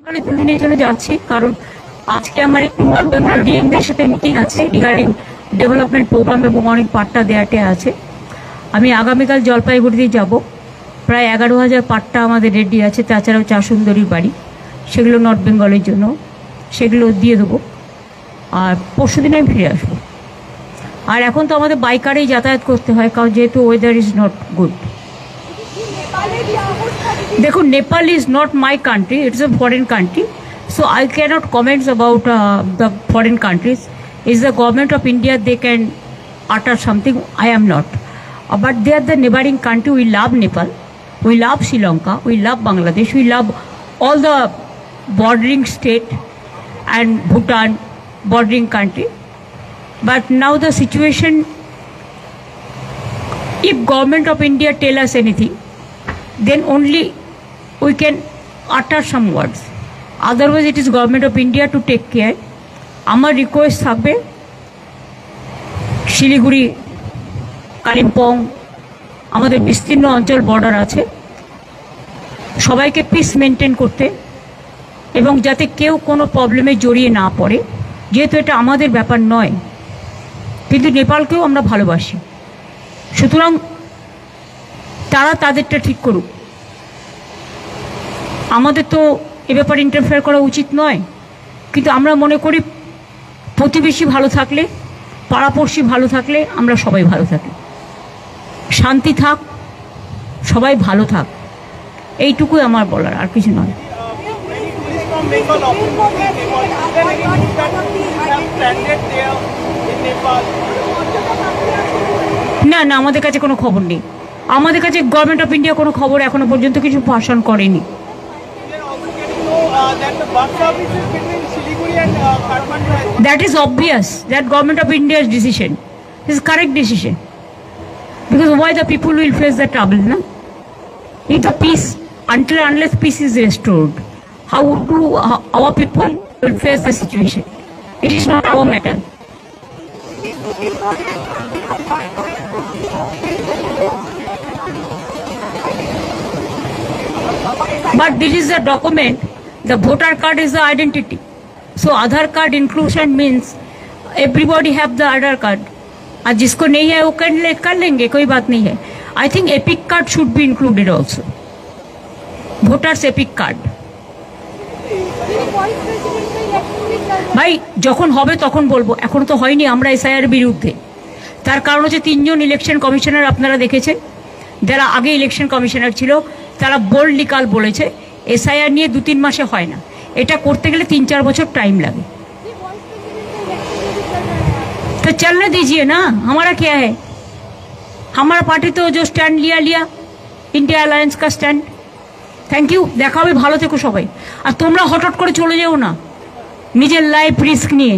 দুদিনের জন্য যাচ্ছি, কারণ আজকে আমার ডিএমদের সাথে মিটিং আছে রিগার্ডিং ডেভেলপমেন্ট প্রোগ্রাম এবং অনেক পাট্টা দেওয়াটে আছে। আমি আগামীকাল জলপাইগুড়িতে যাব। প্রায় 11,000 পাট্টা আমাদের রেডি আছে, তাছাড়াও চা সুন্দরীর বাড়ি, সেগুলো নর্থ বেঙ্গলের জন্য, সেগুলো দিয়ে দেবো। আর পরশু দিন আমি ফিরে আসবো। আর এখন তো আমাদের বাইকারেই যাতায়াত করতে হয়, কারণ যেহেতু ওয়েদার ইজ নট গুড। দেখুন, Nepal is not my country, it's a foreign country, so I cannot comment about the foreign countries. It's the government of India, they can utter something, I am not. But they are the neighboring country. We love Nepal, we love Sri Lanka, we love Bangladesh, we love all the bordering state and Bhutan bordering country. But now the situation, if government of India tell us anything, then only we can utter some words. Otherwise it is government of India to take care. আমার request থাকবে, শিলিগুড়ি, কালিম্পং, আমাদের বিস্তীর্ণ অঞ্চল border আছে, সবাইকে piece maintain করতে এবং যাতে কেউ কোনো প্রবলেমে জড়িয়ে না পড়ে, যেহেতু এটা আমাদের ব্যাপার নয়, কিন্তু নেপালকেও আমরা ভালোবাসি। সুতরাং তারা তাদেরটা ঠিক করুক, আমাদের তো এ ব্যাপারে ইন্টারফেয়ার করা উচিত নয়। কিন্তু আমরা মনে করি প্রতিবেশী ভালো থাকলে, পাড়াপড়শি ভালো থাকলে আমরা সবাই ভালো থাকি। শান্তি থাক, সবাই ভালো থাক, এইটুকুই আমার বলার, আর কিছু নয়। না না, আমাদের কাছে কোনো খবর নেই। আমাদের কাছে গভর্নমেন্ট অফ ইন্ডিয়া কোনো খবর এখনো পর্যন্ত কিছু ভাষণ করেনি। That is obvious, that government of India's decision is correct decision, because why the people will face the trouble, na? If the peace, unless peace is restored, how do our people will face the situation? It is not our matter. But this is a document. The voter card is the identity. So Aadhaar card inclusion means everybody have the Aadhaar card. और जिसको नहीं है वो कर लेंगे, कोई बात नहीं है। I think epic card should be included also. Voters epic card. ভাই যখন হবে তখন বলবো, এখন তো হয়নি। আমরা এসআইআর বিরুদ্ধে, তার কারণ হচ্ছে 3 জন ইলেকশন কমিশনার আপনারা দেখেছেন, যারা আগে ইলেকশন কমিশনার ছিল, তারা বোল্ডলি কাল বলেছে এসআইআর নিয়ে 2-3 মাসে হয় না, এটা করতে গেলে 3-4 বছর টাइम लगे। तो चलने दीजिए ना, हमारा क्या है? हमारा पार्टी तो जो स्टैंड लिया इंडिया अलायंस का स्टैंड। थैंक यू, देखा হবে, ভালো থেকো সবাই। আর তোমরা হঠাৎ করে চলে যেও না নিজের লাইফ রিস্ক নিয়ে।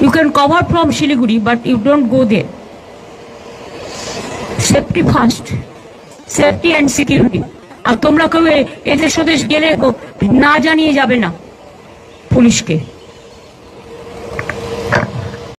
You can cover from Shiliguri, but you don't go there. Safety first, safety and security. আর তোমরা কেউ এদের সাথে গেলে না জানিয়ে যাবে না পুলিশকে।